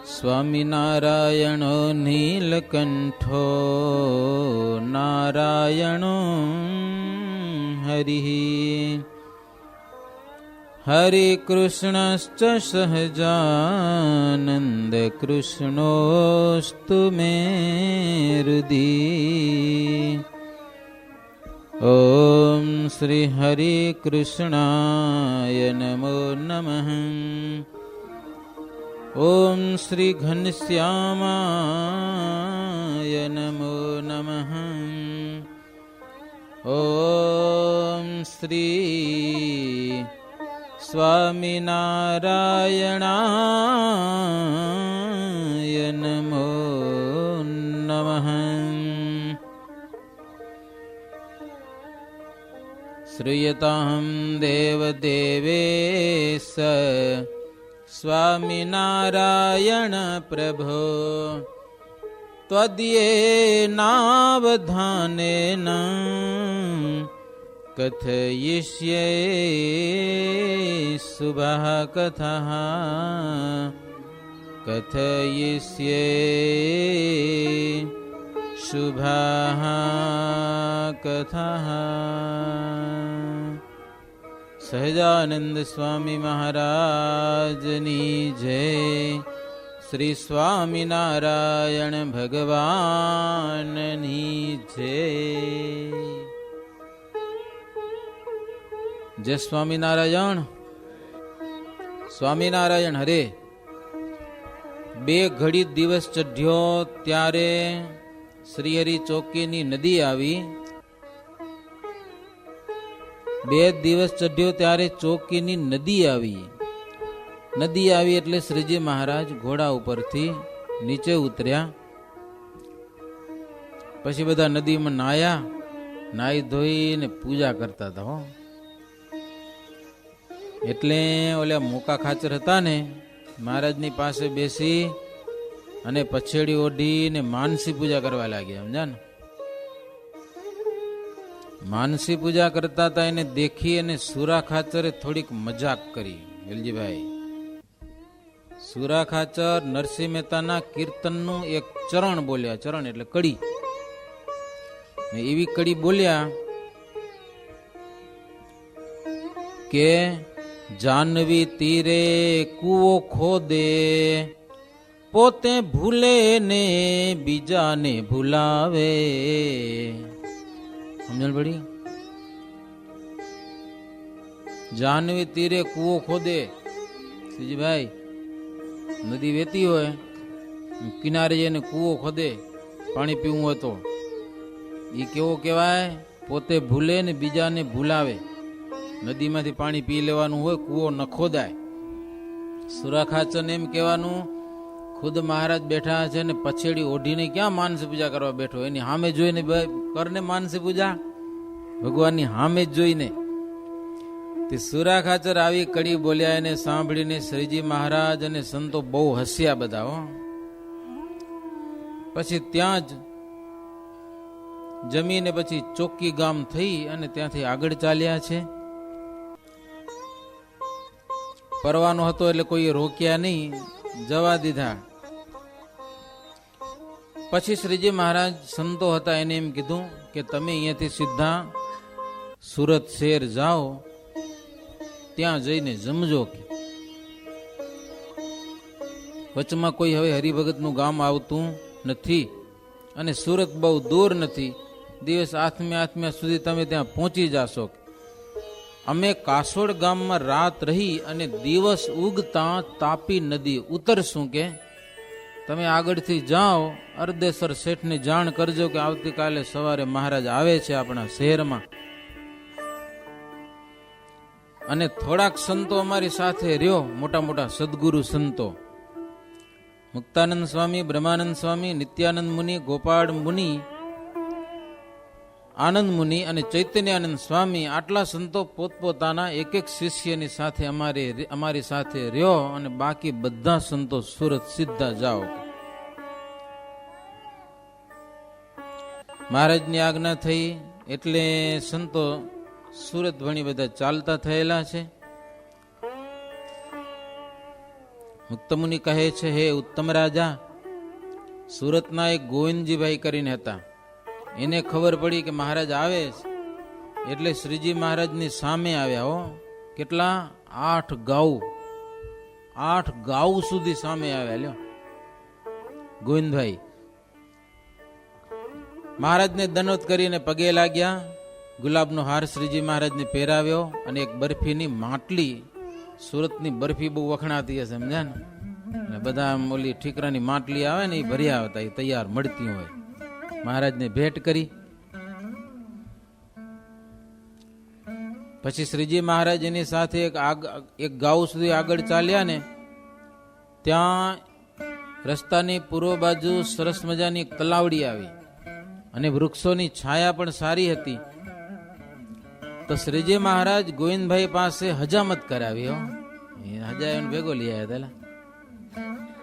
સ્વામિનારાયણો નીલકંઠો નારાયણો હરિ. હરે કૃષ્ણશ્ચ સહજાનંદ કૃષ્ણોસ્તુ મે હૃદિ. ઓમ શ્રી હરે કૃષ્ણાય નમો નમઃ. ઓમ શ્રી ઘનશ્યામાય નમો નમઃ. ઓમ શ્રી સ્વામિનારાયણાય નમો નમઃ. શ્રૂયતાહં દેવદેવેશ સ્વામિનારાયણ પ્રભો ત્વદીયેનાવધાનેન કથયિષ્યે શુભઃ કથઃ કથયિષ્યે શુભઃ કથઃ. સહજાનંદ સ્વામી મહારાજની જય. શ્રી સ્વામિનારાયણ ભગવાનની જય. જય સ્વામિનારાયણ. સ્વામિનારાયણ હરે. બે ઘડી દિવસ ચઢ્યો ત્યારે શ્રીહરિ ચોકીની નદી આવી. બે દિવસ ચઢ્યો ત્યારે ચોકીની નદી આવી. નદી આવી એટલે શ્રીજી મહારાજ ઘોડા ઉપરથી નીચે ઉતર્યા. પછી બધા નદીમાં નાયા. નાઈ ધોઈને પૂજા કરતા હતા. એટલે ઓલા મોકા ખાચર હતા ને, મહારાજની પાસે બેસી અને પછેડી ઓઢીને માનસી પૂજા કરવા લાગ્યા. સમજા ને? માનસી પૂજા કરતા હતા. એને દેખી અને સુરા ખાચરે થોડીક મજાક કરી. વેલજીભાઈ, સુરા ખાચર નરસિંહ મહેતાના કીર્તનનું એક ચરણ બોલ્યા. ચરણ એટલે કડી. એવી કડી બોલ્યા કે જાનવી તીરે કૂવો ખોદે, પોતે ભૂલે ને બીજાને ભૂલાવે. સમજણ પડી? જાહ્નવી તીરે કૂવો ખોદે. શ્રીજીભાઈ, નદી વહેતી હોય, કિનારે જઈને કૂવો ખોદે પાણી પીવું હોય તો એ કેવો કહેવાય? પોતે ભૂલે ને બીજાને ભૂલાવે. નદીમાંથી પાણી પી લેવાનું હોય, કૂવો ન ખોદાય. સુરાખાચરને એમ કહેવાનું, ખુદ મહારાજ બેઠા છે ને પછેડી ઓઢીને ક્યાં માનસી પૂજા કરવા બેઠો? એની સામે જોઈને કરને માનસી પૂજા, ભગવાનની સામે જ જોઈને. તે સુરા ખાચર આવી કડી બોલ્યા. એને સાંભળીને શ્રીજી મહારાજ અને સંતો બહુ હસ્યા બધા. પછી ત્યાં જ જમીને પછી ચોકી ગામ થઈ અને ત્યાંથી આગળ ચાલ્યા છે. પરવાનો હતો એટલે કોઈ રોક્યા નહીં, જવા દીધા. પછી શ્રીજી મહારાજ સંતો હતા એને એમ કીધું કે તમે અહીંયાથી સીધા સુરત શહેર જાઓ, ત્યાં જઈને જમજો. વચમાં કોઈ હવે હરિભગતનું ગામ આવતું નથી અને સુરત બહુ દૂર નથી. દિવસ આથમ્યા સુધી તમે ત્યાં પહોંચી જશો. અમે કાસોડ ગામમાં રાત રહી અને દિવસ ઉગતા તાપી નદી ઉતરશું. કે તમે આગળથી જાઓ, અર્ધેશ્વર શેઠને જાણ કરજો કે આવતીકાલે સવારે મહારાજ આવે છે આપણા શહેરમાં. અને થોડાક સંતો અમારી સાથે રહ્યો, મોટા મોટા સદગુરુ સંતો, મુક્તાનંદ સ્વામી, બ્રહ્માનંદ સ્વામી, નિત્યાનંદ મુનિ, ગોપાળ મુનિ, આનંદ મુનિ અને ચૈતન્યાનંદ સ્વામી. આટલા સંતો પોતપોતાના એક એક શિષ્યની સાથે અમારી સાથે રહ્યો અને બાકી બધા સંતો સુરત સીધા જાઓ. મહારાજની આજ્ઞા થઈ એટલે સંતો સુરત ભણી બધા ચાલતા થયેલા છે. મુક્તમુનિ કહે છે, હે ઉત્તમ રાજા, સુરતના એક ગોવિંદજીભાઈ કરીને હતા. એને ખબર પડી કે મહારાજ આવે છે, એટલે શ્રીજી મહારાજની સામે આવ્યા. હો, કેટલા? 8 ગાઉ, 8 ગાઉ સુધી સામે આવ્યા. લ્યો, ગોવિંદભાઈ મહારાજને દંડવત કરીને પગે લાગ્યા. ગુલાબનો હાર શ્રીજી મહારાજને પહેરાવ્યો અને એક બરફીની માટલી, સુરતની બરફી બહુ વખણાતી હશે, સમજ્યા ને? અને બધા ઓલી ઠીકરાની માટલી આવે ને એ ભર્યા આવતા, એ તૈયાર મળતી હોય. મહારાજને ભેટ કરી. પછી શ્રીજી મહારાજ એની સાથે એક ગાઉ સુધી આગળ ચાલ્યા ને ત્યાં રસ્તાની પૂર્વ બાજુ સરસ મજાની એક તલાવડી આવી અને વૃક્ષોની છાયા પણ સારી હતી. તો શ્રીજી મહારાજ ગોવિંદભાઈ પાસે હજામત કરાવી. હજાયન ભેગો લઈ આવ્યા હતા.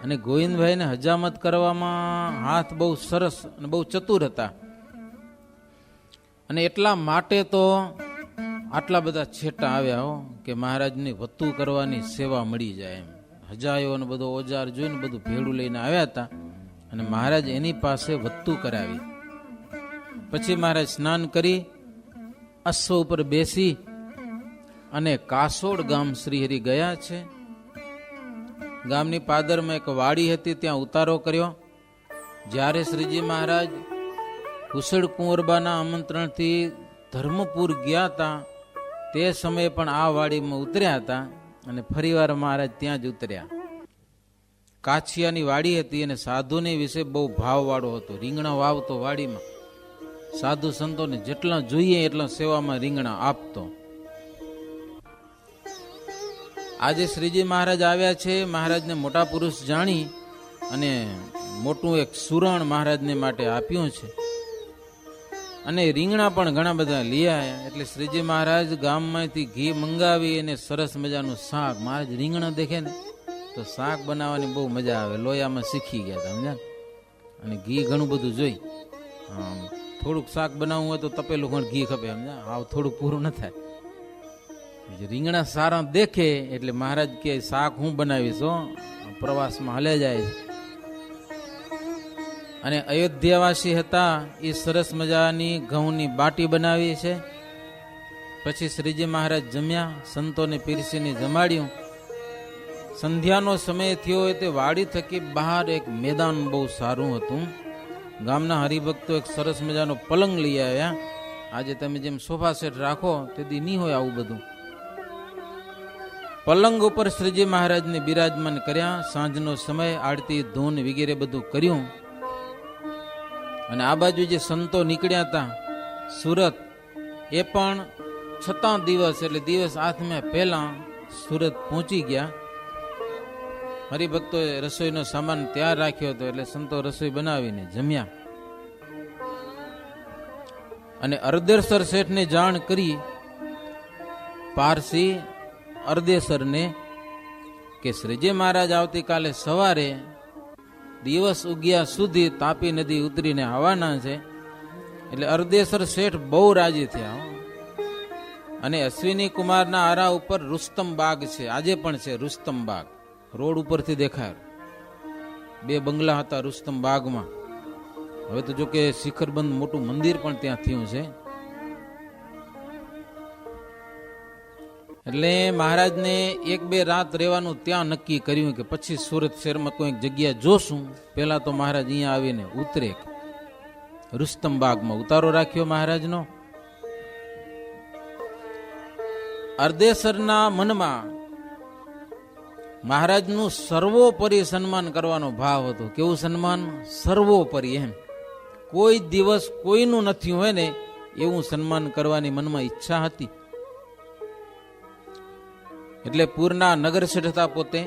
અને ગોવિંદભાઈને હજામત કરવામાં હાથ બહુ સરસ અને બહુ ચતુર હતા. અને એટલા માટે તો આટલા બધા છેટા આવ્યા હો કે મહારાજની વત્તુ કરવાની સેવા મળી જાય એમ. હજાયો અને બધો ઓજાર જોઈને બધું ભેળું લઈને આવ્યા હતા અને મહારાજ એની પાસે વત્તુ કરાવી. પછી મહારાજ સ્નાન કરી અશ્વ ઉપર બેસી અને કાસોડ ગામ શ્રીહરિ ગયા છે. ગામની પાદરમાં એક વાડી હતી, ત્યાં ઉતારો કર્યો. જ્યારે શ્રીજી મહારાજ કુશળ કુંવરબાના આમંત્રણથી ધર્મપુર ગયા હતા તે સમયે પણ આ વાડીમાં ઉતર્યા હતા અને ફરીવાર મહારાજ ત્યાં જ ઉતર્યા. કાછિયાની વાડી હતી અને સાધુની વિશે બહુ ભાવવાળો હતો. રીંગણા વાવતો વાડીમાં, સાધુ સંતોને જેટલા જોઈએ એટલા સેવામાં રીંગણા આપતો. આજે શ્રીજી મહારાજ આવ્યા છે. મહારાજને મોટા પુરુષ જાણી અને મોટું એક સુરણ મહારાજને માટે આપ્યું છે અને રીંગણા પણ ઘણા બધા લઈ આવ્યા. એટલે શ્રીજી મહારાજ ગામમાંથી ઘી મંગાવી અને સરસ મજાનું શાક, મહારાજ રીંગણા દેખે ને તો શાક બનાવવાની બહુ મજા આવે. લોયામાં શીખી ગયા હતા, સમજ્યા? અને ઘી ઘણું બધું જોઈ. થોડુંક શાક બનાવવું હોય તો તપેલું ઘણ ઘી ખપે, સમજ્યા? આવ થોડુંક પૂરું ન થાય. રીંગણા સારા દેખે એટલે મહારાજ કે શાક હું બનાવીશ. પ્રવાસમાં હલે જાય. અને અયોધ્યાવાસી હતા, એ સરસ મજાની ઘઉંની બાટી બનાવી છે. પછી શ્રીજી મહારાજ જમ્યા, સંતોને પીરસીને જમાડ્યું. સંધ્યાનો સમય થયો હોય તે વાડી થકી બહાર એક મેદાન બહુ સારું હતું. ગામના હરિભક્તો એક સરસ મજાનો પલંગ લઈ આવ્યા. આજે તમે જેમ સોફા સેટ રાખો તેથી નહીં હોય આવું બધું. પલંગ ઉપર શ્રીજી મહારાજને બિરાજમાન કર્યા. સાંજનો સમય, આરતી ધૂન વગેરે બધું કર્યું. અને આ બાજુ જે સંતો નીકળ્યા હતા સુરત, એ પણ 6 દિવસ એટલે દિવસ આથમ્યા પહેલા સુરત પહોંચી ગયા. હરિભક્તોએ રસોઈનો સામાન તૈયાર રાખ્યો હતો એટલે સંતો રસોઈ બનાવીને જમ્યા. અને અર્ધેસર શેઠને જાણ કરી, પારસી અર્ધેસરને, કે શ્રીજી મહારાજ આવતીકાલે સવારે દિવસ ઉગ્યા સુધી તાપી નદી ઉતરીને આવવાના છે. એટલે અર્ધેસર શેઠ બહુ રાજી થયા. અને અશ્વિની કુમારના આરા ઉપર રુસ્તમ બાગ છે, આજે પણ છે રુસ્તમ બાગ, રોડ ઉપરથી દેખાય. 2 બંગલા હતા રુસ્તમ બાગમાં. હવે તો જો કે શિખરબંધ મોટું મંદિર પણ ત્યાં થયું છે. એટલે મહારાજને 1-2 રાત રહેવાનું ત્યાં નક્કી કર્યું કે પછી સુરત શહેરમાં કોઈ જગ્યા જોશું. પહેલા તો મહારાજ અહીંયા આવીને ઉતરે. રુસ્તમ બાગમાં ઉતારો રાખ્યો મહારાજનો. અર્ધેસરના મનમાં મહારાજનું સર્વોપરી સન્માન કરવાનો ભાવ હતો. કેવું સન્માન? સર્વોપરી. એમ કોઈ દિવસ કોઈનું નથી હોય ને એવું સન્માન કરવાની મનમાં ઈચ્છા હતી. એટલે પૂરના નગર શેઠ હતા પોતે.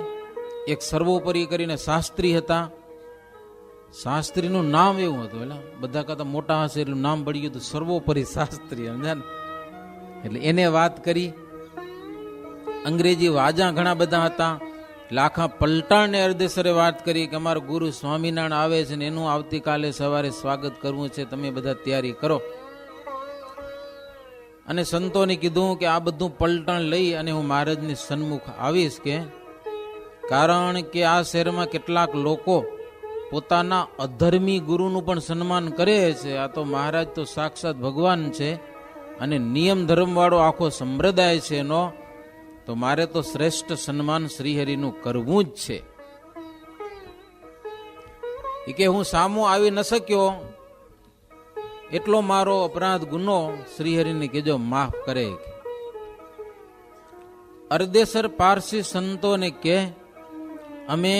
એક સર્વોપરી કરીને શાસ્ત્રી હતા. શાસ્ત્રીનું નામ એવું હતું, એટલે બધા કરતા મોટા હશે એટલું નામ પડી ગયું હતું, સર્વોપરી શાસ્ત્રી, સમજ્યા ને? એટલે એને વાત કરી. અંગ્રેજી વાજા ઘણા બધા હતા. લાખા પલટાણને અર્ધેસરે વાત કરી કે અમારો ગુરુ સ્વામિનારાયણ આવે છે ને એનું આવતીકાલે સવારે સ્વાગત કરવું છે, તમે બધા તૈયારી કરો. અને સંતોને કીધું કે આ બધું પલટણ લઈ અને હું મહારાજની સન્મુખ આવીશ. કે કારણ કે આ શહેરમાં કેટલાક લોકો પોતાના અધર્મી ગુરુનું પણ સન્માન કરે છે. આ તો મહારાજ તો સાક્ષાત ભગવાન છે અને નિયમ ધર્મવાળો આખો સંપ્રદાય છે એનો, તો મારે તો શ્રેષ્ઠ સન્માન શ્રીહરિનું કરવું જ છે. એ કે હું સામો આવી ન શક્યો એટલો મારો અપરાધ ગુનો શ્રીહરિને કહેજો માફ કરે. અરદેસર પારસી સંતોને કે અમે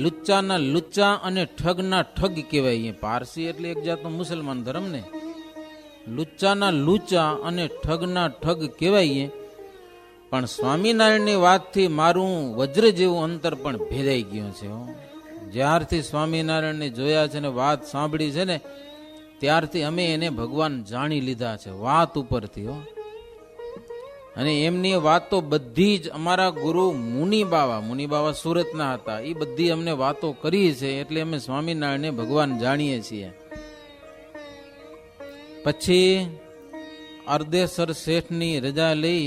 લુચ્ચાના લુચ્ચા અને ઠગના ઠગ કહેવાય. પારસી એટલે એક જાતનો મુસલમાન ધર્મ ને, લુચ્ચાના લુચ્ચા અને ઠગના ઠગ કહેવાય. પણ સ્વામિનારાયણની વાતથી મારું વજ્ર જેવું અંતર પણ ભેદાઈ ગયું છે. જ્યારથી સ્વામિનારાયણને જોયા છે ને વાત સાંભળી છે ને ત્યારથી અમે એને ભગવાન જાણી લીધા છે વાત ઉપરથી. અને એમની વાતો બધી જ અમારા ગુરુ મુનિબાવા સુરતના હતા, એ બધી અમને વાતો કરી છે, એટલે અમે સ્વામિનારાયણને ભગવાન જાણીએ છીએ. પછી અરદેસર શેઠની રજા લઈ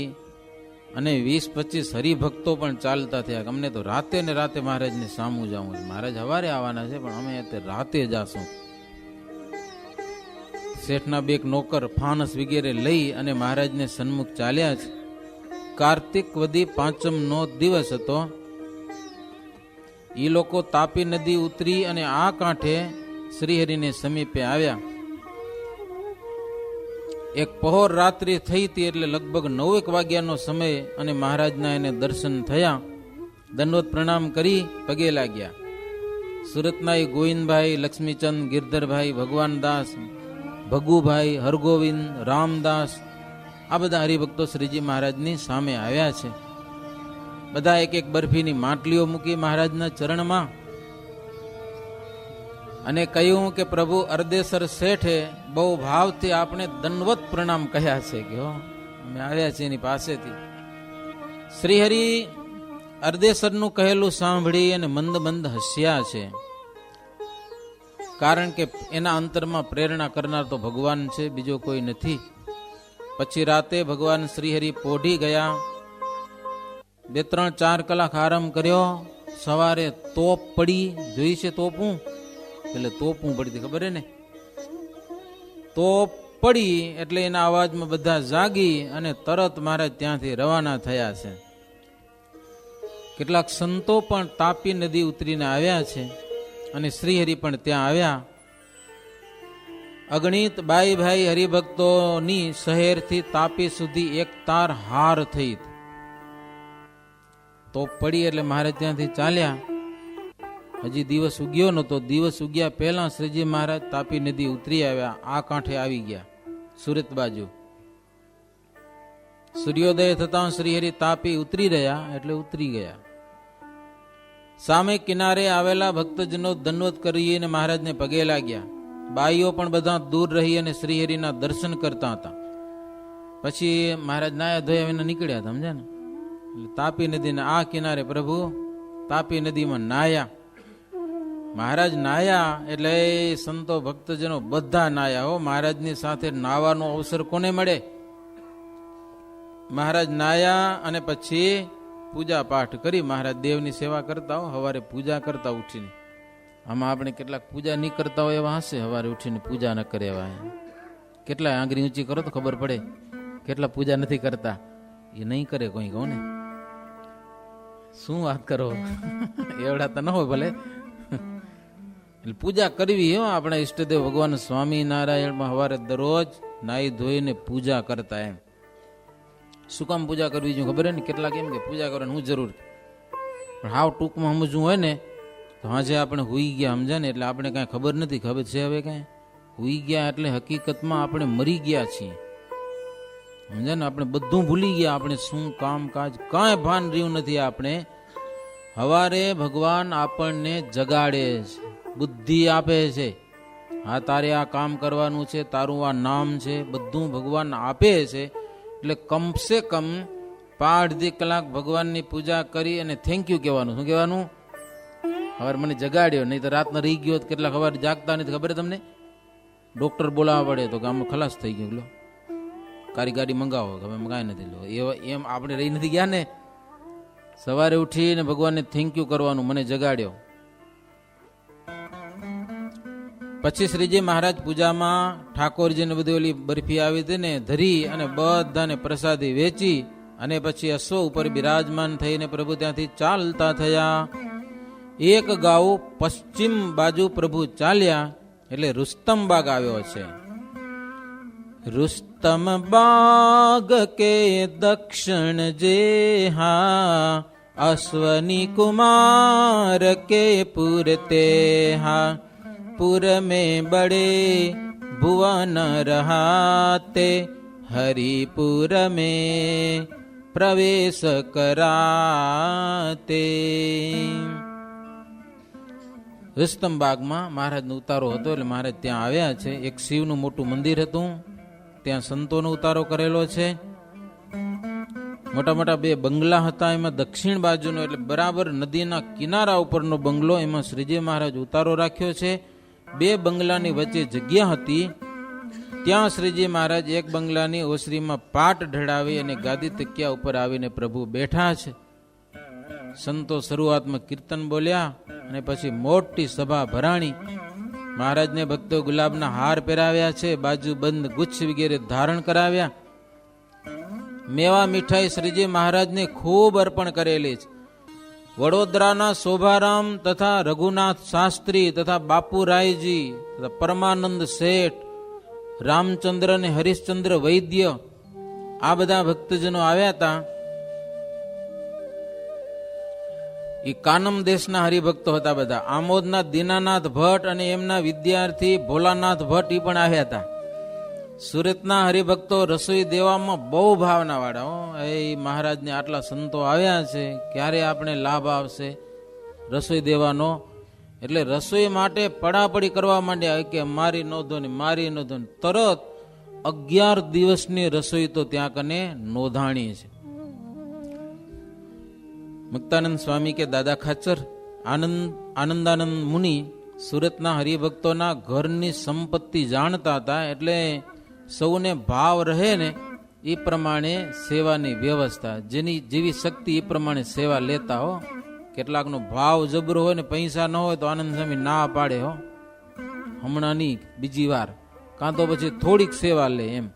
અને 20-25 હરિભક્તો પણ ચાલતા થયા. અમને તો રાતે ને રાતે મહારાજને સામું જવું છે. મહારાજ સવારે આવવાના છે પણ અમે અત્યારે રાતે જાશું. શેઠના 2 નોકર ફાનસ વગેરે લઈ અને મહારાજને સન્મુખ ચાલ્યા છે. કાર્તિક વદી 5મનો દિવસ હતો. એ લોકો તાપી નદી ઉતરી અને આ કાંઠે શ્રીહરિને સમીપે આવ્યા. એક પહોર રાત્રિ થઈ હતી, એટલે લગભગ 9 વાગ્યાનો સમય, અને મહારાજના એને દર્શન થયા. દંડવત પ્રણામ કરી પગે લાગ્યા. સુરતના એ ગોવિંદભાઈ, લક્ષ્મીચંદ, ગિરધરભાઈ, ભગવાનદાસ, ભગુભાઈ, હરગોવિંદ, રામદાસ, આ બધા હરિભક્તો શ્રીજી મહારાજની સામે આવ્યા છે. બધા એક બરફીની માટલીઓ મૂકી મહારાજના ચરણમાં અને કહ્યું કે પ્રભુ અરદેસર શેઠે બહુ ભાવથી આપણે દંડવત પ્રણામ કહ્યા છે કે અમે આવ્યા છીએ એની પાસેથી. શ્રીહરિ અરદેસરનું કહેલું સાંભળી અને મંદ મંદ હસ્યા છે, કારણ કે એના અંતરમાં પ્રેરણા કરનાર તો ભગવાન છે, બીજો કોઈ નથી. પછી રાતે ભગવાન શ્રીહરિ પોઢી ગયા. 2-3-4 કલાક આરામ કર્યો. સવારે તોપ પડી. જોઈ છે તોપું? એટલે તોપું પડી, ખબર હે ને? તોપ પડી એટલે એના અવાજમાં બધા જાગી અને તરત મહારાજ ત્યાંથી રવાના થયા છે. કેટલાક સંતો પણ તાપી નદી ઉતરીને આવ્યા છે અને શ્રીહરિ પણ ત્યાં આવ્યા. અગણિત ભાઈ હરિભક્તોની શહેરથી તાપી સુધી એક તાર હાર થઈ. તોપ પડી એટલે મહારાજ ત્યાંથી ચાલ્યા. હજી દિવસ ઉગ્યો નતો. દિવસ ઉગ્યા પહેલા શ્રીજી મહારાજ તાપી નદી ઉતરી આવ્યા. આ કાંઠે આવી ગયા સુરત બાજુ. સૂર્યોદય થતા શ્રીહરિ તાપી ઉતરી રહ્યા એટલે ઉતરી ગયા. સામે કિનારે આવેલા ભક્તજનો દંડવત કરીને મહારાજને પગે લાગ્યા. બાઈઓ પણ બધા દૂર રહી અને શ્રીહરિના દર્શન કરતા હતા. પછી મહારાજ નાયા ધોયા વિના નીકળ્યા હતા, સમજ્યા ને? એટલે તાપી નદીના આ કિનારે પ્રભુ તાપી નદીમાં નાયા. મહારાજ નાયા એટલે સંતો ભક્તજનો બધા નાયા. હો, મહારાજની સાથે નાવાનો અવસર કોને મળે? મહારાજ નાયા અને પછી પૂજા પાઠ કરી. મહારાજ દેવની સેવા કરતા હો, સવારે પૂજા કરતા ઉઠીને. આમાં આપણે કેટલાક પૂજા નહીં કરતા હોય એવા હશે, સવારે ઉઠીને પૂજા ન કરે એવા. કેટલા આંગળી ઊંચી કરો તો ખબર પડે કેટલા પૂજા નથી કરતા. એ નહીં કરે કોઈ, કહું ને શું વાત કરો, એવડા તો ન હોય ભલે. એટલે પૂજા કરવી હો. આપણા ઈષ્ટદેવ ભગવાન સ્વામિનારાયણમાં સવારે દરરોજ નાહી ધોઈને પૂજા કરતા. એમ શું કામ પૂજા કરવી જોઈએ ખબર ને? કેટલાક એમ કે પૂજા કરવાની હું જરૂર, પણ હાવ ટૂંકમાં સમજવું હોય ને તો આજે આપણે હુઈ ગયા, સમજ્યા ને? એટલે આપણે કાંઈ ખબર નથી. ખબર છે હવે કાંઈ? હુઈ ગયા એટલે હકીકતમાં આપણે મરી ગયા છીએ, સમજ્યા ને? આપણે બધું ભૂલી ગયા. આપણે શું કામ કાજ કાંઈ ભાન રહ્યું નથી. આપણે સવારે ભગવાન આપણને જગાડે છે, બુદ્ધિ આપે છે. હા, તારે આ કામ કરવાનું છે, તારું આ નામ છે, બધું ભગવાન આપે છે. એટલે કમસે કમ 5-10 કલાક ભગવાનની પૂજા કરી અને થેન્ક યુ કહેવાનું. શું કહેવાનું? હવે મને જગાડ્યો, નહીં તો રાતના રહી ગયો. કેટલાક સવારે જાગતા નથી, ખબર તમને? ડોક્ટર બોલાવવા પડે તો ગામમાં ખલાસ થઈ ગયો. લો કારી ગાડી મંગાવો, હવે કાંઈ નથી. લો એમ આપણે રહી નથી ગયા ને. સવારે ઉઠીને ભગવાનને થેન્ક યુ કરવાનું, મને જગાડ્યો. પછી શ્રીજી મહારાજ પૂજામાં ઠાકોરજીને બધી ઓલી બરફી આવી હતી ને ધરી અને બધાને પ્રસાદી વેચી અને પછી અશ્વ ઉપર બિરાજમાન થઈને પ્રભુ ત્યાંથી ચાલતા થયા. એક ગાઉ પશ્ચિમ બાજુ પ્રભુ ચાલ્યા એટલે રુસ્તમ બાગ આવ્યો છે. રુસ્તમ બાગ કે દક્ષિણ જેહા અશ્વની કુમાર કે પુરતે હા પુર में बड़े भुवन रहाते हरिपुर में प्रवेश कराते. રુસ્તમ બાગમાં મહારાજનો ઉતારો હતો એટલે મહારાજ ત્યાં આવ્યા છે. એક શિવનું મોટું મંદિર હતું, ત્યાં સંતોનો ઉતારો કરેલો છે. મોટા મોટા બે બંગલા હતા, એમાં દક્ષિણ બાજુનો એટલે બરાબર નદીના કિનારા ઉપરનો બંગલો, એમાં શ્રીજી મહારાજ ઉતારો રાખ્યો છે. બે બંગલાની વચ્ચે જગ્યા હતી, ત્યાં શ્રીજી મહારાજ એક બંગલાની ઓસરીમાં પાટ ઢળાવી અને ગાદી તકિયા ઉપર આવીને પ્રભુ બેઠા છે. સંતો શરૂઆતમાં કીર્તન બોલ્યા અને પછી મોટી સભા ભરાણી. મહારાજને ભક્તો ગુલાબના હાર પહેરાવ્યા છે, બાજુ બંધ ગુચ્છ વગેરે ધારણ કરાવ્યા. મેવા મીઠાઈ શ્રીજી મહારાજને ખૂબ અર્પણ કરેલી છે. વડોદરાના શોભારામ તથા રઘુનાથ શાસ્ત્રી તથા બાપુરાયજી તથા પરમાનંદ શેઠ, રામચંદ્ર અને હરિશ્ચંદ્ર વૈદ્ય, આ બધા ભક્તજનો આવ્યા હતા. એ કાનમ દેશના હરિભક્તો હતા બધા. આમોદના દીનાનાથ ભટ્ટ અને એમના વિદ્યાર્થી ભોલાનાથ ભટ્ટ એ પણ આવ્યા હતા. સુરતના હરિભક્તો રસોઈ દેવામાં બહુ ભાવના વાળા. એ મહારાજને આટલા સંતો આવ્યા છે, ક્યારે આપણે લાભ આવશે રસોઈ દેવાનો? એટલે રસોઈ માટે પડાપડી કરવા માંડ્યા કે મારી નોંધો ને મારી નોંધો. તરત 11 દિવસની રસોઈ તો ત્યાં કને નોંધાણી છે. મુક્તાનંદ સ્વામી કે દાદા ખાચર, આનંદાનંદ મુનિ સુરતના હરિભક્તોના ઘરની સંપત્તિ જાણતા હતા, એટલે સૌને ભાવ રહે ને એ પ્રમાણે સેવાની વ્યવસ્થા, જેની જેવી શક્તિ એ પ્રમાણે સેવા લેતા. હો, કેટલાકનો ભાવ જબરો હોય ને પૈસા ન હોય તો આનંદ સ્વામી ના પાડે. હો, હમણાં નહીં, બીજી વાર, કાં તો પછી થોડીક સેવા લે એમ.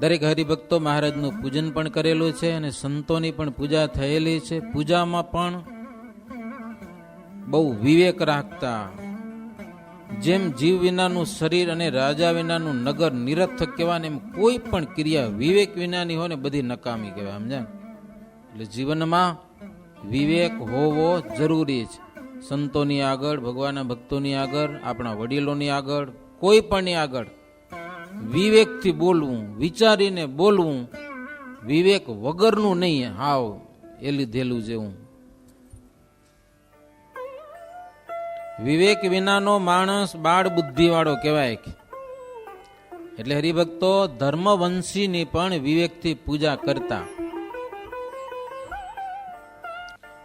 દરેક હરિભક્તો મહારાજનું પૂજન પણ કરેલું છે અને સંતોની પણ પૂજા થયેલી છે. પૂજામાં પણ બહુ વિવેક રાખતા. જેમ જીવ વિનાનું શરીર અને રાજા વિનાનું નગર નિરર્થક કહેવાય, એમ કોઈ પણ ક્રિયા વિવેક વિનાની હોય ને બધી નકામી કહેવાય. સમજાય? એટલે જીવનમાં વિવેક હોવો જરૂરી છે. સંતોની આગળ, ભગવાનના ભક્તોની આગળ, આપણા વડીલોની આગળ, કોઈ પણની આગળ વિવેકથી બોલવું, વિચારીને બોલવું. વિવેક વગરનું નહીં, હાવ એ લીધેલું જેવું. વિવેક વિનાનો માણસ બાળ બુદ્ધિ વાળો કહેવાય. એટલે હરિભક્તો ધર્મવંશીની પણ વિવેકથી પૂજા કરતા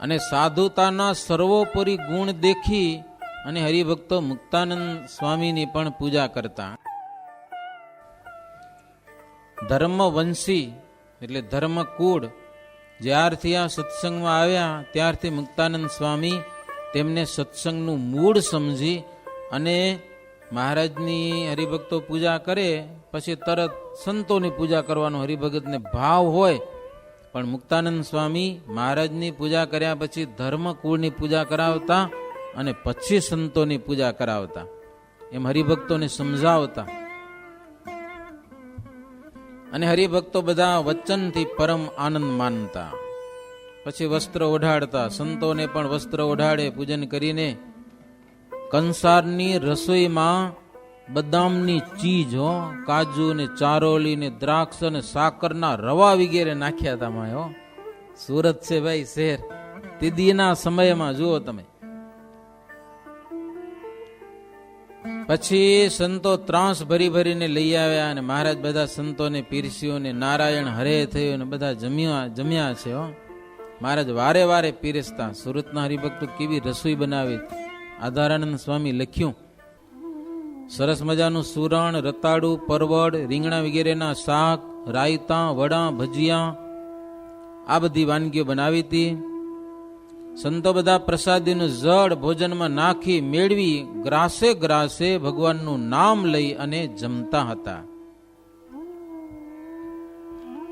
અને સાધુતાના સર્વોપરી ગુણ દેખી અને હરિભક્તો મુક્તાનંદ સ્વામીની પણ પૂજા કરતા. ધર્મવંશી એટલે ધર્મકુળ. જ્યારથી આ સત્સંગમાં આવ્યા ત્યારથી મુક્તાનંદ સ્વામી તેમને સત્સંગનું મૂળ સમજી અને મહારાજની હરિભક્તો પૂજા કરે પછી તરત સંતોની પૂજા કરવાનો હરિભગતને ભાવ હોય. પણ મુક્તાનંદ સ્વામી મહારાજની પૂજા કર્યા પછી ધર્મકુળની પૂજા કરાવતા અને પછી સંતોની પૂજા કરાવતા, એમ હરિભક્તોને સમજાવતા. અને હરિભક્તો બધા વચનથી પરમ આનંદ માનતા. પછી વસ્ત્ર ઓઢાડતા, સંતોને પણ વસ્ત્ર ઓઢાડે પૂજન કરીને. કંસારની રસોઈમાં બદામની ચીજ, હો, કાજુ ને ચારોલી ને દ્રાક્ષ અને સાકરના રવા વગેરે નાખ્યા હતા માય. હો, સુરત છે ભાઈ શહેર, તીદીના સમયમાં જુઓ તમે. પછી સંતો ત્રાસ ભરી ભરીને લઈ આવ્યા અને મહારાજ બધા સંતોને પીરસ્યું ને નારાયણ હરે થયું ને બધા જમ્યા છે. હો, મહારાજ વારે વારે પીરસતા. સુરતના હરિભક્તો કેવી રસોઈ બનાવી, આધારાનંદ સ્વામી લખ્યું. સરસ મજાનું સુરણ, રતાળું, પરવળ, રીંગણા વગેરેના શાક, રાયતા, વડા, ભજીયા આ બધી વાનગીઓ બનાવી હતી. સંતો બધા પ્રસાદીનું જળ ભોજનમાં નાખી મેળવી ગ્રાસે ગ્રાસે ભગવાનનું નામ લઈ અને જમતા હતા.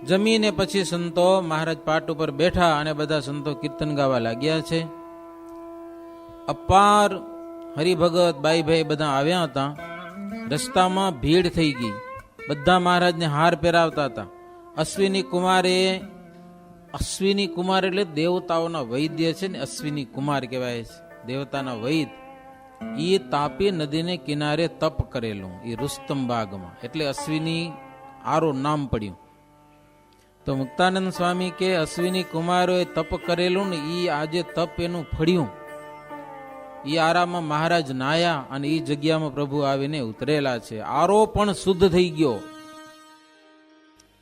જમીને પછી સંતો મહારાજ પાટ ઉપર બેઠા અને બધા સંતો કીર્તન ગાવા લાગ્યા છે. અપાર હરિભગત બાઈભાઈ બધા આવ્યા હતા. રસ્તામાં ભીડ થઈ ગઈ. બધા મહારાજને હાર પહેરાવતા હતા. અશ્વિની કુમાર એટલે દેવતાઓના વૈદ્ય છે ને, અશ્વિની કુમાર કહેવાય છે, દેવતાના વૈદ. એ તાપી નદીને કિનારે તપ કરેલું એ રુસ્તમ બાગમાં, એટલે અશ્વિની આરો નામ પડ્યું. તો મુક્તાનંદ સ્વામી કે અશ્વિની કુમારોએ તપ કરેલું ને એ આજે તપ એનું ફળ્યું. એ આરામાં મહારાજ નાયા અને એ જગ્યામાં પ્રભુ આવીને ઉતરેલા છે. આરો પણ શુદ્ધ થઈ ગયો.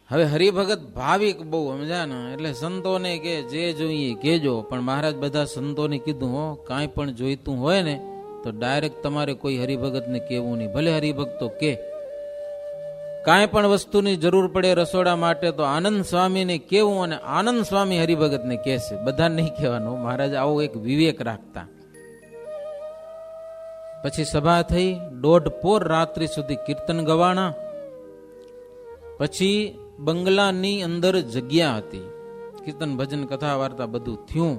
હવે હરિભગત ભાવિક બહુ સમજ્યા ને, એટલે સંતોને કે જે જોઈએ કેજો. પણ મહારાજ બધા સંતોને કીધું, હો કાંઈ પણ જોઈતું હોય ને તો ડાયરેક્ટ તમારે કોઈ હરિભગતને કહેવું નહીં. ભલે હરિભક્તો કે કાંઈ પણ વસ્તુની જરૂર પડે રસોડા માટે તો આનંદ સ્વામીને કેવું, અને આનંદ સ્વામી હરિભગતને કહેશે, બધા નહીં કહેવાનું. મહારાજ આવો એક વિવેક રાખતા. પછી સભા થઈ. 1.5 પોર રાત્રિ સુધી કીર્તન ગવાણા. પછી બંગલાની અંદર જગ્યા હતી. કીર્તન ભજન કથા વાર્તા બધું થયું.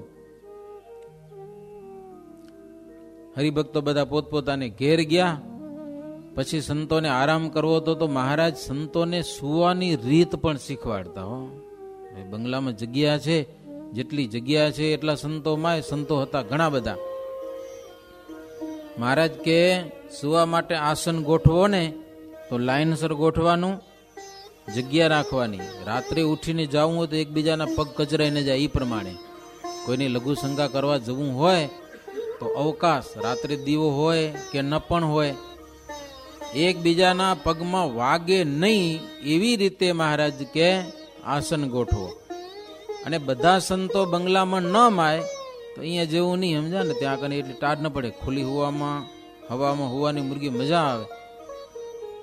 હરિભક્તો બધા પોતપોતાને ઘેર ગયા. પછી સંતોને આરામ કરવો હતો તો મહારાજ સંતોને સુવાની રીત પણ શીખવાડતા. હો બંગલામાં જગ્યા છે, જેટલી જગ્યા છે એટલા સંતો હતા ઘણા બધા. મહારાજ કે સુવા માટે આસન ગોઠવો ને તો લાઈનસર ગોઠવાનું, જગ્યા રાખવાની. રાત્રે ઉઠીને જવું હોય તો એકબીજાના પગ કચરાઈને જાય એ પ્રમાણે. કોઈની લઘુ શંકા કરવા જવું હોય તો અવકાશ, રાત્રે દીવો હોય કે ન પણ હોય, એકબીજાના પગમાં વાગે નહીં એવી રીતે મહારાજ કે આસન ગોઠવો. અને બધા સંતો બંગલામાં ન માય તો અહીંયા જેવું નહીં, સમજા ને, ત્યાં કને એટલી ટાઢ ન પડે. ખુલ્લી હવામાં હોવાની મુર્ગી મજા આવે.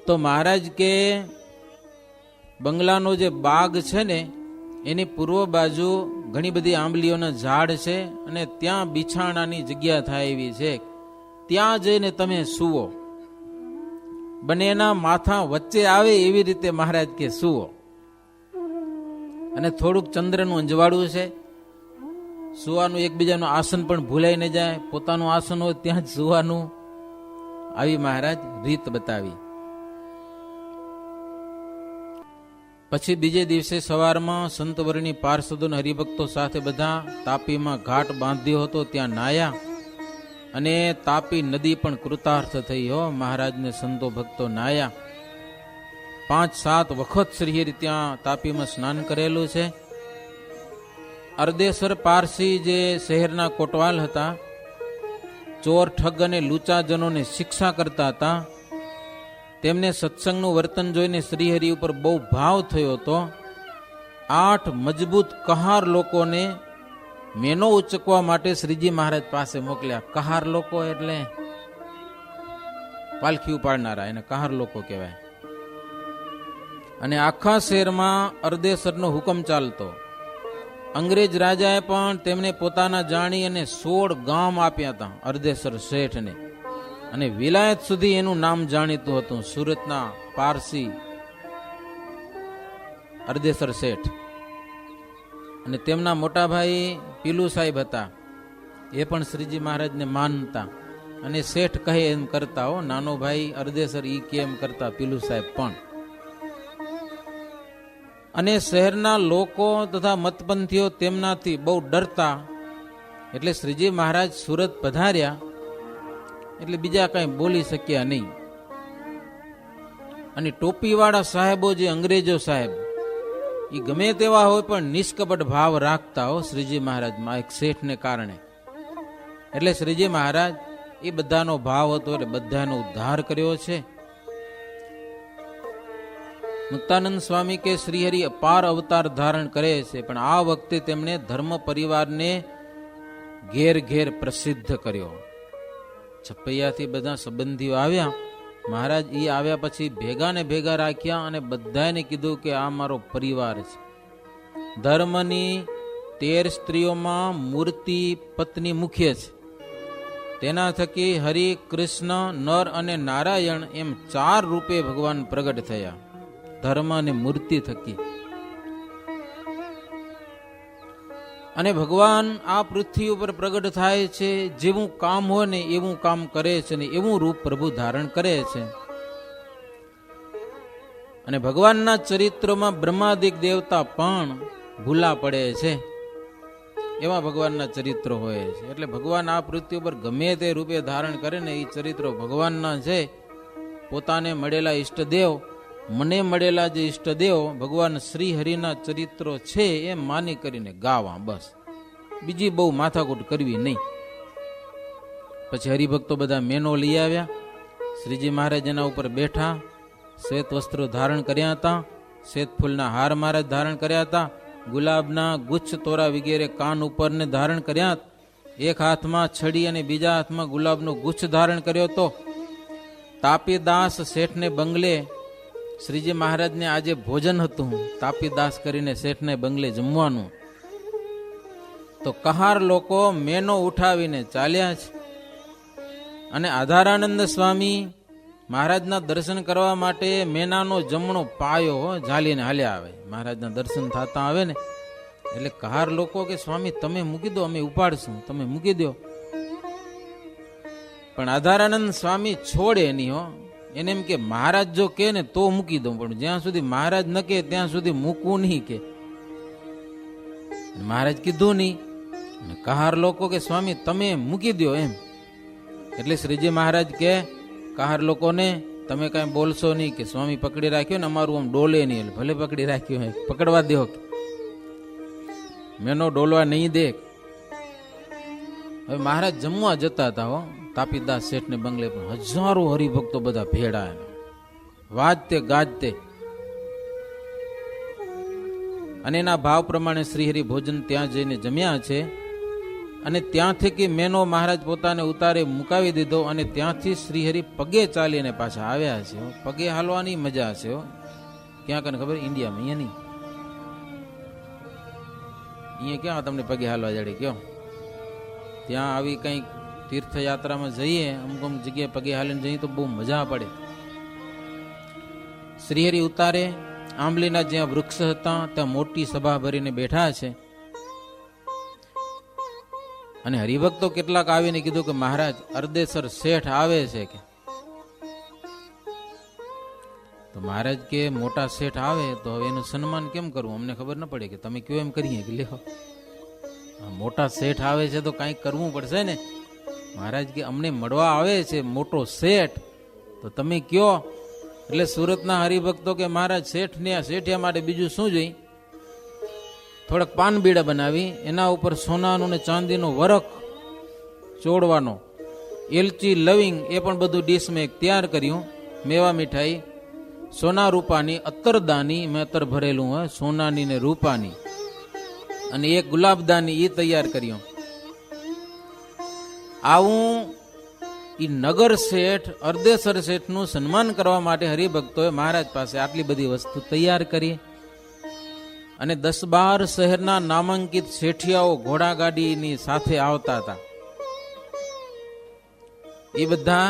તો મહારાજ કે બંગલાનો જે બાગ છે ને એની પૂર્વ બાજુ ઘણી બધી આંબલીઓના ઝાડ છે અને ત્યાં બિછાણાની જગ્યા થાય એવી છે. ત્યાં જઈને તમે સુવો. બંનેના માથા વચ્ચે આવે એવી રીતે મહારાજ કે સુવો. અને થોડુંક ચંદ્રનું અંજવાળું છે. સુવાનું, એકબીજાનું આસન પણ ભૂલાઈ ન જાય. પોતાનું આસન હોય ત્યાં જ સુવાનું. આવી મહારાજ રીત બતાવી. પછી બીજે દિવસે સવારમાં સંતવરની પાર્ષદો હરિભક્તો સાથે બધા તાપીમાં ઘાટ બાંધ્યો હતો, ત્યાં નાયા. અને તાપી નદી પણ કૃતાર્થ થઈ. હો મહારાજને સંતો ભક્તો નાયા. 5-7 વખત શ્રીહરિ ત્યાં તાપીમાં સ્નાન કરેલું છે. અર્દેસર પારસી જે શહેરના કોટવાલ હતા, ચોર, ઠગ અને લૂચાજનોને શિક્ષા કરતા હતા, તેમને સત્સંગનું વર્તન જોઈને શ્રીહરિ ઉપર બહુ ભાવ થયો હતો. 8 મજબૂત કહાર લોકોને મેનો ઉચકવા માટે શ્રીજી મહારાજ પાસે મોકલ્યા. કહાર લોકો એટલે પાલખી ઉપાડનારા, એને કહાર લોકો કહેવાય. અને આખા શહેરમાં અર્દેસરનો હુકમ ચાલતો. અંગ્રેજ રાજાએ પણ તેમને પોતાના જાણી અને 16 ગામ આપ્યા હતા અર્દેસર શેઠને. અને વિલાયત સુધી એનું નામ જાણીતું હતું, સુરતના પારસી અર્દેસર શેઠ. અને તેમના મોટા ભાઈ પીલુ સાહેબ હતા, એ પણ શ્રીજી મહારાજને માનતા અને શેઠ કહે એમ કરતા. હો નાનો ભાઈ અર્દેસર ઈ કે એમ કરતા પીલુ સાહેબ પણ. અને શહેરના લોકો તથા મતપંથીઓ તેમનાથી બહુ ડરતા. એટલે શ્રીજી મહારાજ સુરત પધાર્યા એટલે બીજા કઈ બોલી શક્યા નહીં. અને ટોપીવાળા સાહેબો, જે અંગ્રેજો સાહેબ, એ ગમે તેવા હોય પણ નિષ્કપટ ભાવ રાખતા. હો શ્રીજી મહારાજમાં એક શેઠને કારણે. એટલે શ્રીજી મહારાજ એ બધાનો ભાવ હતો એટલે બધાનો ઉદ્ધાર કર્યો છે. મુક્તાનંદ સ્વામી કે શ્રીહરિ અપાર અવતાર ધારણ કરે છે, પણ આ વખતે તેમણે ધર્મ પરિવારને ઘેર ઘેર પ્રસિદ્ધ કર્યો. છપૈયાથી બધા સંબંધીઓ આવ્યા. મહારાજ એ આવ્યા પછી ભેગા ને ભેગા રાખ્યા અને બધાને કીધું કે આ મારો પરિવાર છે. ધર્મની 13 સ્ત્રીઓમાં મૂર્તિ પત્ની મુખ્ય છે. તેના થકી હરિ, કૃષ્ણ, નર અને નારાયણ એમ 4 રૂપે ભગવાન પ્રગટ થયા, ધર્મ અને મૂર્તિ થકી. અને ભગવાન આ પૃથ્વી ઉપર પ્રગટ થાય છે, જેવું કામ હોય ને એવું કામ કરે છે ને એવું રૂપ પ્રભુ ધારણ કરે છે. અને ભગવાનના ચરિત્રોમાં બ્રહ્માદિક દેવતા પણ ભૂલા પડે છે, એવા ભગવાનના ચરિત્રો હોય છે. એટલે ભગવાન આ પૃથ્વી ઉપર ગમે તે રૂપે ધારણ કરે ને એ ચરિત્રો ભગવાનના છે. પોતાને મળેલા ઈષ્ટદેવ, મને મળેલા જે ઈષ્ટદેવ ભગવાન શ્રી હરિના ચરિત્રો છે એમ માની કરીને ગાવા, બસ બીજી બહુ માથાકૂટ કરવી નહીં. પછી હરિભક્તો બધા મેનો લઈ આવ્યા. શ્રીજી મહારાજ એના ઉપર બેઠા, શ્વેત વસ્ત્રો ધારણ કર્યા હતા, શ્વેત ફૂલના હાર મહારાજ ધારણ કર્યા હતા, ગુલાબના ગુચ્છ તોરા વગેરે કાન ઉપરને ધારણ કર્યા. એક હાથમાં છડી અને બીજા હાથમાં ગુલાબનો ગુચ્છ ધારણ કર્યો હતો. તાપીદાસ શેઠને બંગલે શ્રીજી મહારાજને આજે ભોજન હતું, તાપીદાસ કરીને શેઠને બંગલે જમવાનું. તો કહાર લોકો મેનો ઉઠાવીને ચાલ્યા છે. અને આધારાનંદ સ્વામી મહારાજના દર્શન કરવા માટે મેનાનો જમણો પાયો ઝાલીને હાલ્યા આવે. મહારાજના દર્શન થતા આવે ને એટલે કહાર લોકો કે સ્વામી તમે મૂકી દો, અમે ઉપાડશું, તમે મૂકી દો. પણ આધારાનંદ સ્વામી છોડે નહીં હો. એને એમ કે મહારાજ જો કે ને તો મૂકી દઉં, પણ જ્યાં સુધી મહારાજ ન કે ત્યાં સુધી મૂકવું નહીં કે. મહારાજ કીધું નહીં. કહાર લોકો કે સ્વામી તમે મૂકી દો એમ. એટલે શ્રીજી મહારાજ કે કહાર લોકોને તમે કઈ બોલશો નહીં, કે સ્વામી પકડી રાખ્યો ને અમારું આમ ડોલે નહીં. ભલે પકડી રાખ્યું હે, પકડવા દો, મેનો ડોલવા નહીં દે. હવે મહારાજ જમવા જતા હતા હો તાપીદાસ શેઠને બંગલે, પણ હજારો હરિભક્તો બધા ભેડા, વાજતે ગાજતે. અને એના ભાવ પ્રમાણે શ્રીહરિ ભોજન ત્યાં જઈને જમ્યા છે. અને ત્યાંથી કે મેનો મહારાજ પોતાને ઉતારે મુકાવી દીધો. અને ત્યાંથી શ્રીહરિ પગે ચાલીને પાછા આવ્યા છે. પગે હાલવાની મજા છે ક્યાં કને ખબર, ઇન્ડિયામાં, અહીંયા નહીં. અહીંયા ક્યાં તમને પગે હાલવા જડે કયો? ત્યાં આવી કંઈક તીર્થયાત્રામાં જઈએ, અમુક અમુક જગ્યાએ પગે હાલીને જઈએ તો બહુ મજા પડે. શ્રીહરિ ઉતારે આંબલીના જ્યાં વૃક્ષ હતા ત્યાં મોટી સભા ભરીને બેઠા છે. અને હરિભક્તો કેટલાક આવીને કીધું કે મહારાજ અરદેસર શેઠ આવે છે કે. તો મહારાજ કે મોટા શેઠ આવે તો હવે એનું સન્માન કેમ કરવું, અમને ખબર ન પડે કે તમે કયો એમ કરીએ કે લેખો. મોટા શેઠ આવે છે તો કંઈક કરવું પડશે ને. મહારાજ કે અમને મળવા આવે છે મોટો શેઠ, તો તમે કયો. એટલે સુરતના હરિભક્તો કે મહારાજ શેઠિયા માટે બીજું શું જોઈ. થોડાક પાન બીડા બનાવી, એના ઉપર સોનાનું ને ચાંદીનો વરખ ચોડવાનો, એલચી લવિંગ એ પણ બધું ડીશમાં એક તૈયાર કર્યું. મેવા મીઠાઈ સોના રૂપાની, અત્તરદાની મેં અત્તર ભરેલું હોય સોનાની ને રૂપાની, અને એક ગુલાબદાની એ તૈયાર કર્યું. આવું ઈ નગર શેઠ અરદેસર શેઠનું સન્માન કરવા માટે હરિભક્તોએ મહારાજ પાસે આટલી બધી વસ્તુ તૈયાર કરી. અને 10-12 શહેરના નામાંકિત શેઠિયાઓ ઘોડાગાડીની સાથે આવતા હતા. એ બધા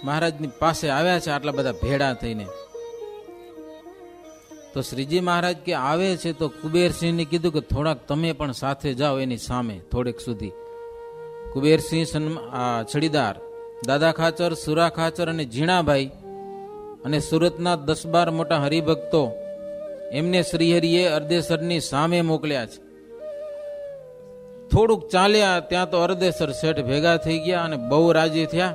મહારાજની પાસે આવ્યા છે આટલા બધા ભેડા થઈને. તો શ્રીજી મહારાજ કે આવે છે તો કુબેરસિંહને કીધું કે થોડાક તમે પણ સાથે જાઓ એની સામે થોડેક સુધી. કુબેરસિંહ છડીદાર, દાદા ખાચર, સુરા ખાચર અને ઝીણાભાઈ અને સુરતના 10-12 મોટા હરિભક્તો એમને શ્રીહરિએ અરદેસરની સામે મોકલ્યા છે. થોડુંક ચાલ્યા ત્યાં તો અરદેસર શેઠ ભેગા થઈ ગયા અને બહુ રાજી થયા.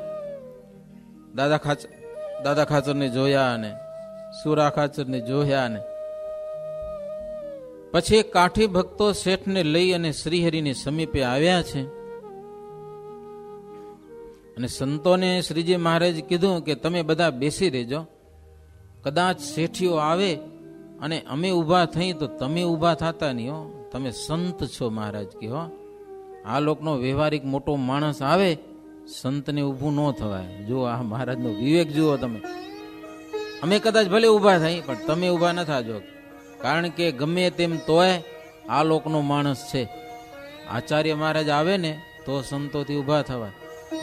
દાદા ખાચરને જોયા અને સુરા ખાચરને જોયા. અને પછી કાઠી ભક્તો શેઠને લઈ અને શ્રીહરિની સમીપે આવ્યા છે. અને સંતોને શ્રીજી મહારાજ કીધું કે તમે બધા બેસી રહેજો, કદાચ શેઠીઓ આવે અને અમે ઊભા થઈ તો તમે ઊભા થતા નહીં હો, તમે સંત છો. મહારાજ કે હો આ લોકનો વ્યવહારિક મોટો માણસ આવે, સંતને ઊભું ન થવાય. જો આ મહારાજનો વિવેક જુઓ તમે. અમે કદાચ ભલે ઊભા થઈ પણ તમે ઊભા ન થાજો, કારણ કે ગમે તેમ તોય આ લોકનો માણસ છે. આચાર્ય મહારાજ આવે ને તો સંતોથી ઊભા થવાય,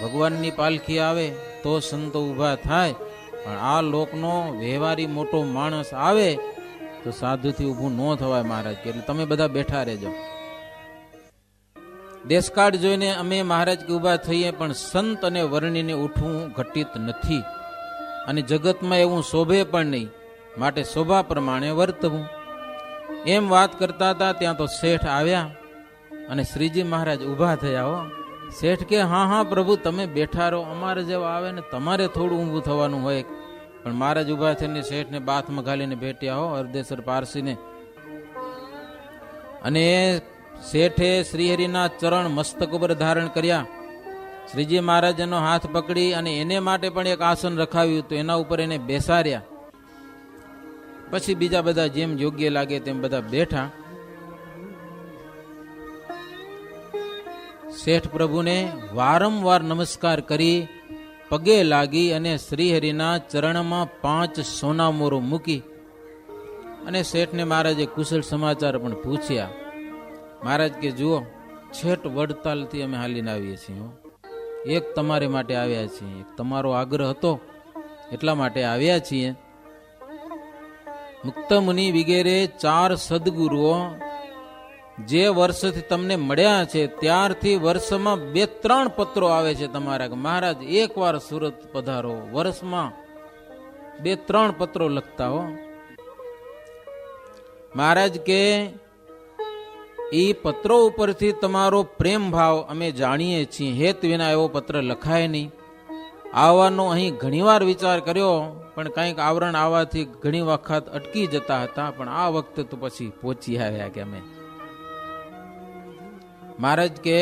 ભગવાનની પાલખી આવે તો સંતો ઊભા થાય, પણ આ લોકનો વ્યવહારી મોટો માણસ આવે તો સાધુથી ઊભું ન થવાય મહારાજ કે. એટલે તમે બધા બેઠા રહેજો. દેશકાળ જોઈને અમે મહારાજ કે ઊભા થઈએ, પણ સંત અને વર્ણીને ઉઠવું ઘટિત નથી, અને જગતમાં એવું શોભે પણ નહીં, માટે શોભા પ્રમાણે વર્તવું. એમ વાત કરતા હતા ત્યાં તો શેઠ આવ્યા અને શ્રીજી મહારાજ ઊભા થયા. હો, શેઠ કે હા હા પ્રભુ તમે બેઠા રહો, અમારે જેવા આવે ને તમારે થોડું ઊભું થવાનું હોય. પણ મહારાજ ઊભા થઈને શેઠને બાથમાં ઘાલીને ભેટ્યા. હો, અર્ધેસર પારસીને. અને શેઠે શ્રીહરિના ચરણ મસ્તક ઉપર ધારણ કર્યા. શ્રીજી મહારાજનો હાથ પકડી અને એને માટે પણ એક આસન રખાવ્યું, તો એના ઉપર એને બેસાડ્યા. પછી બીજા બધા જેમ યોગ્ય લાગે તેમ બધા બેઠા. શેઠ પ્રભુને વારંવાર નમસ્કાર કરી પગે લાગી અને શ્રીહરિના ચરણમાં 5 સોના મોરો મૂકી અને શેઠને મહારાજે કુશળ સમાચાર પણ પૂછ્યા. મહારાજ કે જુઓ, છેટ વડતાલથી અમે હાલીને આવીએ છીએ. એક તમારે માટે આવ્યા છીએ, એક તમારો આગ્રહ હતો એટલા માટે આવ્યા છીએ. મુક્ત મુનિ વગેરે 4 સદગુરુઓ જે વર્ષથી તમને મળ્યા છે ત્યારથી વર્ષમાં 2-3 પત્રો આવે છે તમારા કે મહારાજ એકવાર સુરત પધારો. વર્ષમાં 2-3 પત્રો લખતા. હો, મહારાજ કે ઈ પત્રો ઉપરથી તમારો પ્રેમ ભાવ અમે જાણીએ છીએ, હેત વિના એવો પત્ર લખાય નહીં. આવવાનો અહીં ઘણીવાર વિચાર કર્યો, પણ કંઈક આવરણ આવવાથી ઘણી વખત અટકી જતા હતા, પણ આ વખતે તો પછી પહોંચી આવ્યા કે અમે. મહારાજ કે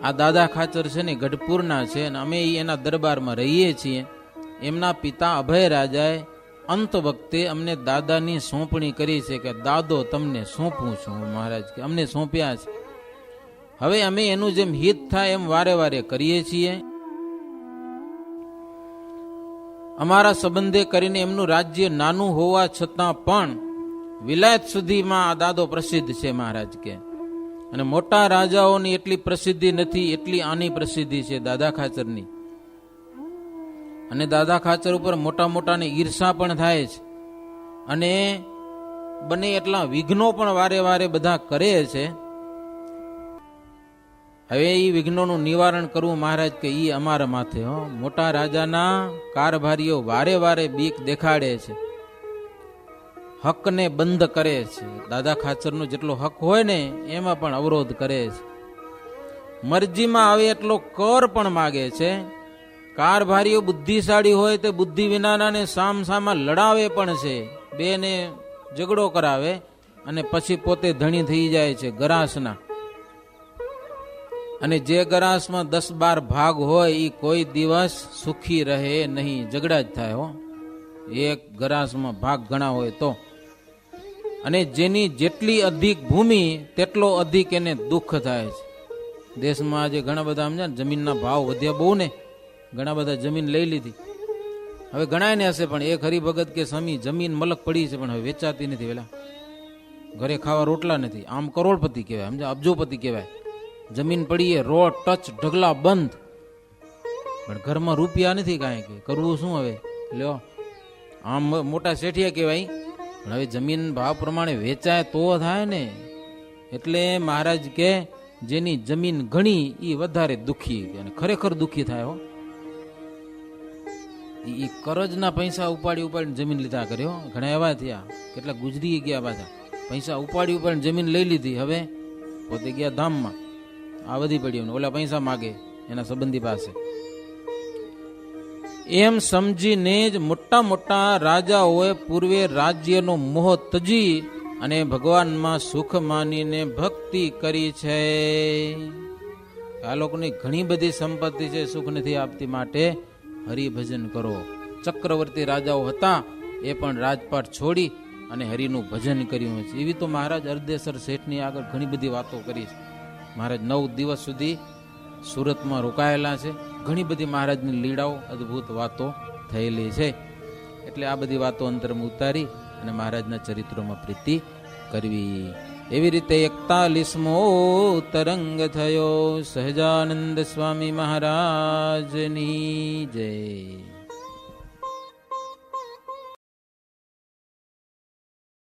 આ દાદા ખાચર છે ને ગઢપુરના છે, અને અમે એના દરબારમાં રહીએ છીએ. એમના પિતા અભય રાજાએ અંત વખતે અમને દાદાની સોંપણી કરી છે કે દાદો તમને સોંપું છું. મહારાજ કે અમને સોંપ્યા છે. હવે અમે એનું જેમ હિત થાય એમ વારે વારે કરીએ છીએ. અમારા સંબંધે કરીને એમનું રાજ્ય નાનું હોવા છતાં પણ વિલાયત સુધીમાં આ દાદો પ્રસિદ્ધ છે. મહારાજ કે અને મોટા રાજાઓની એટલી પ્રસિદ્ધિ નથી એટલી આની પ્રસિદ્ધિ છે દાદા ખાચરની. અને દાદા ખાચર ઉપર મોટા મોટાને ઈર્ષા પણ થાય છે, અને બને એટલા વિઘ્નો પણ વારે વારે બધા કરે છે. હવે એ વિઘ્નોનું નિવારણ કરવું મહારાજ કે ઈ અમારા માથે. હો, મોટા રાજાના કારભારીઓ વારે વારે બીક દેખાડે છે, હકને બંધ કરે છે. દાદા ખાચરનો જેટલો હક હોય ને એમાં પણ અવરોધ કરે છે. મરજીમાં આવે એટલો કર પણ માગે છે. કારભારીઓ બુદ્ધિશાળી હોય તે બુદ્ધિ વિનાનાને સામસામા લડાવે પણ છે, બેને ઝઘડો કરાવે અને પછી પોતે ધણી થઈ જાય છે ગરાસના. અને જે ગરાસમાં 10-12 ભાગ હોય એ કોઈ દિવસ સુખી રહે નહીં, ઝઘડા જ થાય. હો, એક ગરાસમાં ભાગ ઘણા હોય તો. અને જેની જેટલી અધિક ભૂમિ તેટલો અધિક એને દુઃખ થાય છે. દેશમાં આજે ઘણા બધા સમજ્યા ને જમીનના ભાવ વધ્યા બહુ ને, ઘણા બધા જમીન લઈ લીધી. હવે ગણાય ને હશે, પણ એક હરિભગત કે સ્વામી જમીન મલક પડી છે પણ હવે વેચાતી નથી. વેલા ઘરે ખાવા રોટલા નથી, આમ કરોડપતિ કહેવાય, સમજા અબજોપતિ કહેવાય. જમીન પડીએ રોડ ટચ ઢગલા બંધ, પણ ઘરમાં રૂપિયા નથી કાંઈ. કે કરવું શું હવે? લ્યો, આમ મોટા શેઠિયા કહેવાય, પણ હવે જમીન ભાવ પ્રમાણે વેચાય તો થાય ને. એટલે મહારાજ કે જેની જમીન ઘણી એ વધારે દુઃખી, અને ખરેખર દુઃખી થાય. હો, એ કરજના પૈસા ઉપાડી ઉપાડીને જમીન લીધા કર્યો. ઘણા એવા થયા, કેટલા ગુજરી ગયા પાછા. પૈસા ઉપાડી ઉપાડીને જમીન લઈ લીધી, હવે પોતે ગયા ધામમાં. આ બધી પડી, ઓલા પૈસા માગે એના સંબંધી પાસે. એમ સમજીને જ મોટા મોટા રાજાઓએ પૂર્વે રાજ્યનો મોહ તજી અને ભગવાનમાં સુખ માનીને ભક્તિ કરી છે. આ લોકોની ઘણી બધી સંપત્તિ છે, સુખ નથી આપતી, માટે હરિભજન કરો. ચક્રવર્તી રાજાઓ હતા, એ પણ રાજપાટ છોડી અને હરિનું ભજન કર્યું છે. એવી તો મહારાજ અર્ધેસર શેઠની આગળ ઘણી બધી વાતો કરી છે. મહારાજ 9 દિવસ સુધી સુરતમાં રોકાયેલા છે. ઘણી બધી મહારાજની લીલાઓ અદ્ભુત વાતો થયેલી છે. એટલે આ બધી વાતો અંતરમાં ઉતારી અને મહારાજના ચરિત્રોમાં પ્રીતિ કરવી. એવી રીતે 41મો તરંગ થયો. સહજાનંદ સ્વામી મહારાજની જય.